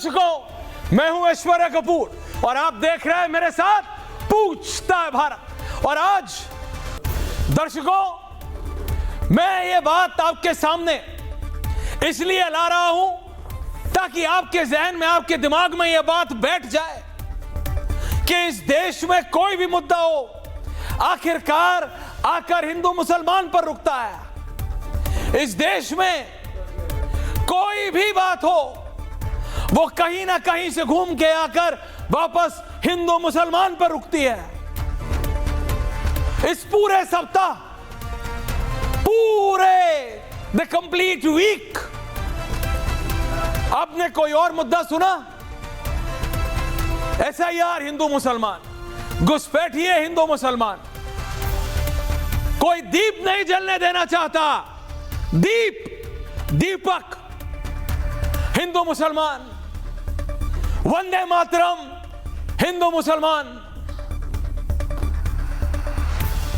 दर्शकों, मैं हूं ऐश्वर्या कपूर और आप देख रहे हैं मेरे साथ पूछता है भारत। और आज दर्शकों, मैं ये बात आपके सामने इसलिए ला रहा हूं ताकि आपके जहन में, आपके दिमाग में यह बात बैठ जाए कि इस देश में कोई भी मुद्दा हो, आखिरकार आकर हिंदू मुसलमान पर रुकता है। इस देश में कोई भी बात हो, वो कहीं ना कहीं से घूम के आकर वापस हिंदू मुसलमान पर रुकती है। इस पूरे सप्ताह, पूरे द कंप्लीट वीक, आपने कोई और मुद्दा सुना? SIR हिंदू मुसलमान, घुसपैठिए हिंदू मुसलमान, कोई दीप नहीं जलने देना चाहता, दीपक हिंदू मुसलमान, वंदे मातरम हिंदू मुसलमान।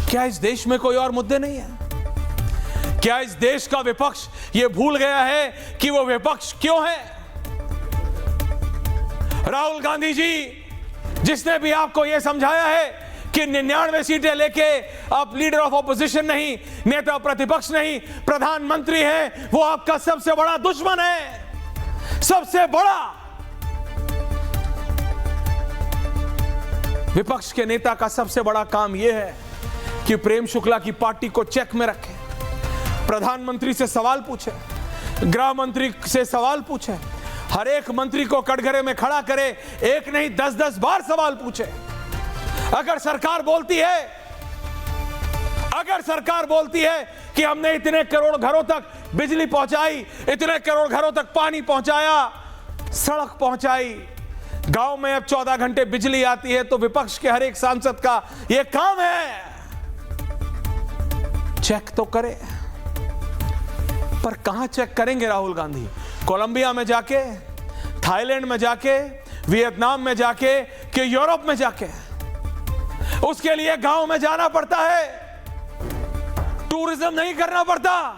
क्या इस देश में कोई और मुद्दे नहीं है? क्या इस देश का विपक्ष यह भूल गया है कि वो विपक्ष क्यों है? राहुल गांधी जी, जिसने भी आपको यह समझाया है कि 99 सीटें लेके आप लीडर ऑफ ऑपोजिशन नहीं, नेता प्रतिपक्ष नहीं, प्रधानमंत्री हैं, वो आपका सबसे बड़ा दुश्मन है। सबसे बड़ा विपक्ष के नेता का सबसे बड़ा काम यह है कि प्रेम शुक्ला की पार्टी को चेक में रखे, प्रधानमंत्री से सवाल पूछे, गृह मंत्री से सवाल पूछे, हर एक मंत्री को कटघरे में खड़ा करे, एक नहीं 10-10 बार सवाल पूछे। अगर सरकार बोलती है कि हमने इतने करोड़ घरों तक बिजली पहुंचाई, इतने करोड़ घरों तक पानी पहुंचाया, सड़क पहुंचाई, गांव में अब 14 घंटे बिजली आती है, तो विपक्ष के हर एक सांसद का यह काम है चेक तो करे। पर कहां चेक करेंगे राहुल गांधी? कोलंबिया में जाके, थाईलैंड में जाके, वियतनाम में जाके, कि यूरोप में जाके? उसके लिए गांव में जाना पड़ता है, टूरिज्म नहीं करना पड़ता।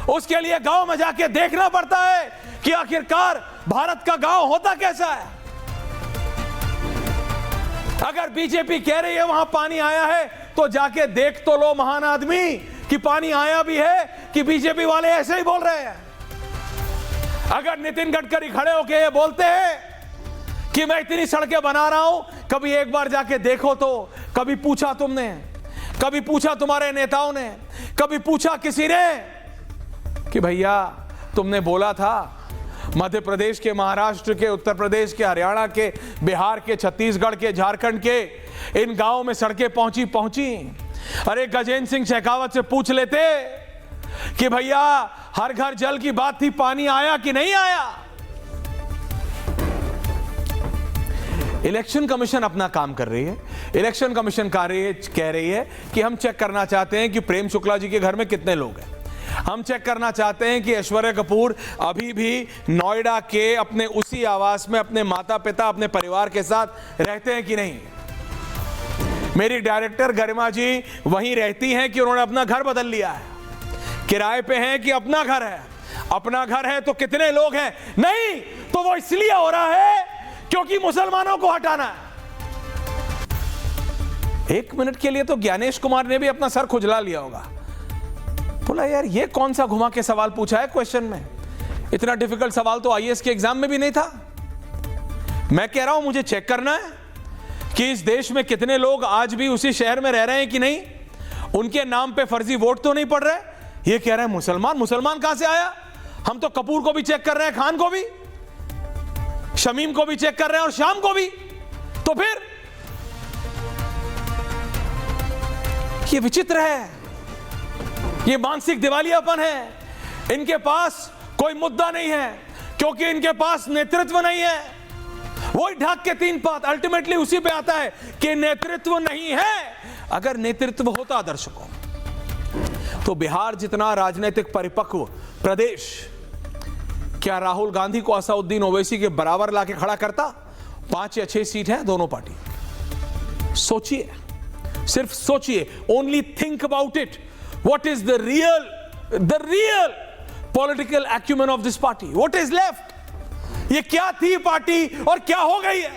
उसके लिए गांव में जाके देखना पड़ता है कि आखिरकार भारत का गांव होता कैसा है। अगर बीजेपी कह रही है वहां पानी आया है, तो जाके देख तो लो महान आदमी कि पानी आया भी है कि बीजेपी वाले ऐसे ही बोल रहे हैं। अगर नितिन गडकरी खड़े होकर ये बोलते हैं कि मैं इतनी सड़कें बना रहा हूं, कभी एक बार जाके देखो तो। कभी पूछा तुमने? कभी पूछा तुम्हारे नेताओं ने? कभी पूछा किसी ने कि भैया तुमने बोला था मध्य प्रदेश के, महाराष्ट्र के, उत्तर प्रदेश के, हरियाणा के, बिहार के, छत्तीसगढ़ के, झारखंड के इन गांवों में सड़कें पहुंची? अरे गजेंद्र सिंह शेखावत से पूछ लेते कि भैया हर घर जल की बात थी, पानी आया कि नहीं आया? इलेक्शन कमीशन अपना काम कर रही है। इलेक्शन कमीशन कह रही है कि हम चेक करना चाहते हैं कि प्रेम शुक्ला जी के घर में कितने लोग हैं। हम चेक करना चाहते हैं कि ऐश्वर्या कपूर अभी भी नोएडा के अपने उसी आवास में अपने माता पिता, अपने परिवार के साथ रहते हैं कि नहीं। मेरी डायरेक्टर गरिमा जी वहीं रहती हैं कि उन्होंने अपना घर बदल लिया है, किराए पे हैं कि अपना घर है? अपना घर है तो कितने लोग हैं? नहीं, तो वो इसलिए हो रहा है क्योंकि मुसलमानों को हटाना है। एक मिनट के लिए तो ज्ञानेश कुमार ने भी अपना सर खुजला लिया होगा, बोला यार ये कौन सा घुमा के सवाल पूछा है क्वेश्चन में? इतना डिफिकल्ट सवाल तो IAS के एग्जाम में भी नहीं था। मैं कह रहा हूं मुझे चेक करना है कि इस देश में कितने लोग आज भी उसी शहर में रह रहे हैं कि नहीं, उनके नाम पे फर्जी वोट तो नहीं पड़ रहे। ये कह रहे हैं मुसलमान कहां से आया? हम तो कपूर को भी चेक कर रहे हैं, खान को भी, शमीम को भी चेक कर रहे हैं और शाम को भी। तो फिर ये विचित्र है, ये मानसिक दिवालियापन है। इनके पास कोई मुद्दा नहीं है क्योंकि इनके पास नेतृत्व नहीं है। वही ढाक के 3 बात अल्टीमेटली उसी पे आता है कि नेतृत्व नहीं है। अगर नेतृत्व होता दर्शकों, तो बिहार जितना राजनीतिक परिपक्व प्रदेश क्या राहुल गांधी को असदुद्दीन ओवैसी के बराबर लाके खड़ा करता? 5 या 6 सीट है दोनों पार्टी। सोचिए, सिर्फ सोचिए, only think about it. What is the real political acumen of this party? What is left? ये क्या थी पार्टी और क्या हो गई है,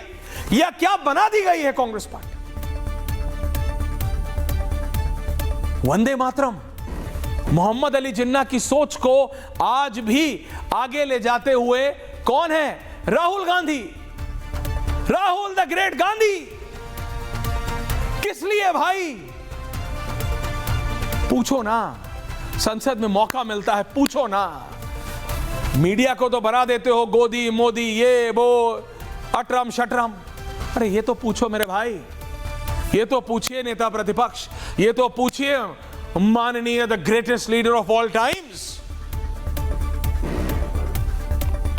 या क्या बना दी गई है कांग्रेस पार्टी? वंदे मातरम, मोहम्मद अली जिन्ना की सोच को आज भी आगे ले जाते हुए कौन है? Rahul Gandhi, Rahul the great Gandhi. किस लिए भाई? पूछो ना, संसद में मौका मिलता है, पूछो ना। मीडिया को तो बना देते हो गोदी मोदी, ये वो अटरम शटरम। अरे ये तो पूछो मेरे भाई, ये तो पूछिए नेता प्रतिपक्ष, ये तो पूछिए माननीय the greatest leader of all times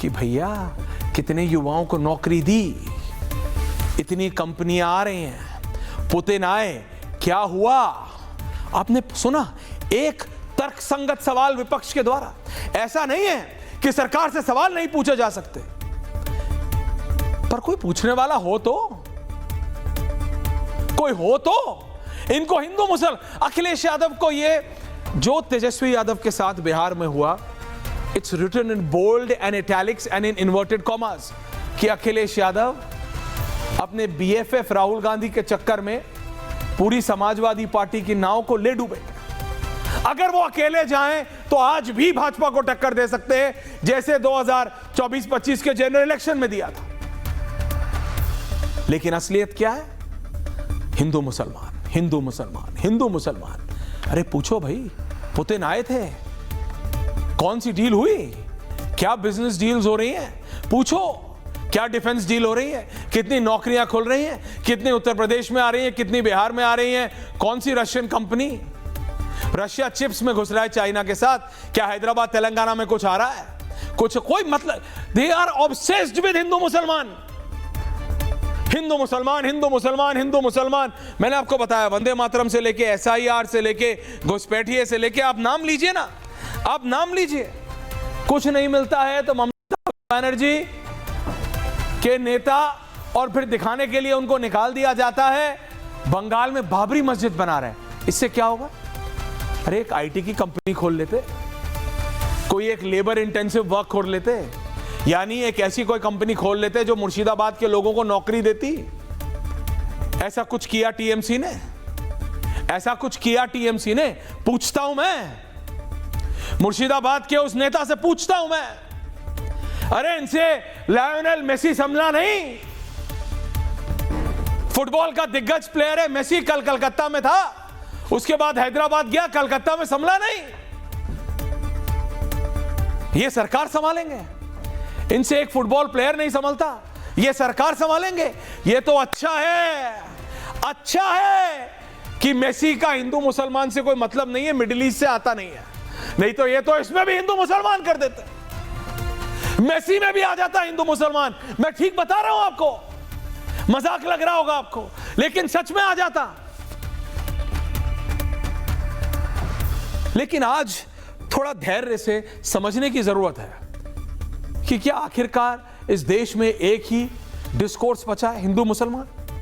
कि भैया कितने युवाओं को नौकरी दी, इतनी कंपनियां आ रही हैं, पुतिन आए, क्या हुआ? आपने सुना एक तर्कसंगत सवाल विपक्ष के द्वारा? ऐसा नहीं है कि सरकार से सवाल नहीं पूछे जा सकते, पर कोई पूछने वाला हो तो, कोई हो तो। इनको हिंदू मुसल, अखिलेश यादव को ये जो तेजस्वी यादव के साथ बिहार में हुआ, it's written in bold and italics and in inverted commas कि अखिलेश यादव अपने बीएफएफ राहुल गांधी के चक्कर में पूरी समाजवादी पार्टी की नाव को ले डूबे। अगर वो अकेले जाएं तो आज भी भाजपा को टक्कर दे सकते हैं, जैसे 2024-25 के जनरल इलेक्शन में दिया था। लेकिन असलियत क्या है? हिंदू मुसलमान, हिंदू मुसलमान, हिंदू मुसलमान। अरे पूछो भाई, पुतिन आए थे, कौन सी डील हुई? क्या बिजनेस डील्स हो रही हैं? पूछो, क्या डिफेंस डील हो रही है? कितनी नौकरियां खुल रही हैं? कितनी उत्तर प्रदेश में आ रही हैं? कितनी बिहार में आ रही हैं? कौन सी रशियन कंपनी? रशिया चिप्स में घुस रहा है चाइना के साथ, क्या हैदराबाद तेलंगाना में कुछ आ रहा है? कुछ कोई मतलब, they are obsessed with Hindu मुसलमान, हिंदू मुसलमान, हिंदू मुसलमान, हिंदू मुसलमान। मैंने आपको बताया, वंदे मातरम से लेके एसआईआर से लेके घुसपैठिए से लेके, आप नाम लीजिए ना, आप नाम लीजिए। कुछ नहीं मिलता है तो ममता बनर्जी के नेता, और फिर दिखाने के लिए उनको निकाल दिया जाता है। बंगाल में बाबरी मस्जिद बना रहे हैं, इससे क्या होगा? अरे एक आईटी की कंपनी खोल लेते, कोई एक लेबर इंटेंसिव वर्क खोल लेते, यानी एक ऐसी कोई कंपनी खोल लेते जो मुर्शिदाबाद के लोगों को नौकरी देती। ऐसा कुछ किया टीएमसी ने? ऐसा कुछ किया टीएमसी ने? पूछता हूं मैं, मुर्शिदाबाद के उस नेता से पूछता हूं मैं। अरे इनसे लायोनेल मेसी संभला नहीं, फुटबॉल का दिग्गज प्लेयर है मेसी, कल कलकत्ता में था, उसके बाद हैदराबाद गया, कलकत्ता में संभला नहीं। ये सरकार संभालेंगे? इनसे एक फुटबॉल प्लेयर नहीं संभलता, ये सरकार संभालेंगे? ये तो अच्छा है, अच्छा है कि मेसी का हिंदू मुसलमान से कोई मतलब नहीं है, मिडिल ईस्ट से आता नहीं है, नहीं तो ये तो इसमें भी हिंदू मुसलमान कर देते, मेसी में भी आ जाता हिंदू मुसलमान। मैं ठीक बता रहा हूं आपको, मजाक लग रहा होगा आपको, लेकिन सच में आ जाता। लेकिन आज थोड़ा धैर्य से समझने की जरूरत है कि क्या आखिरकार इस देश में एक ही डिस्कोर्स बचा है, हिंदू मुसलमान?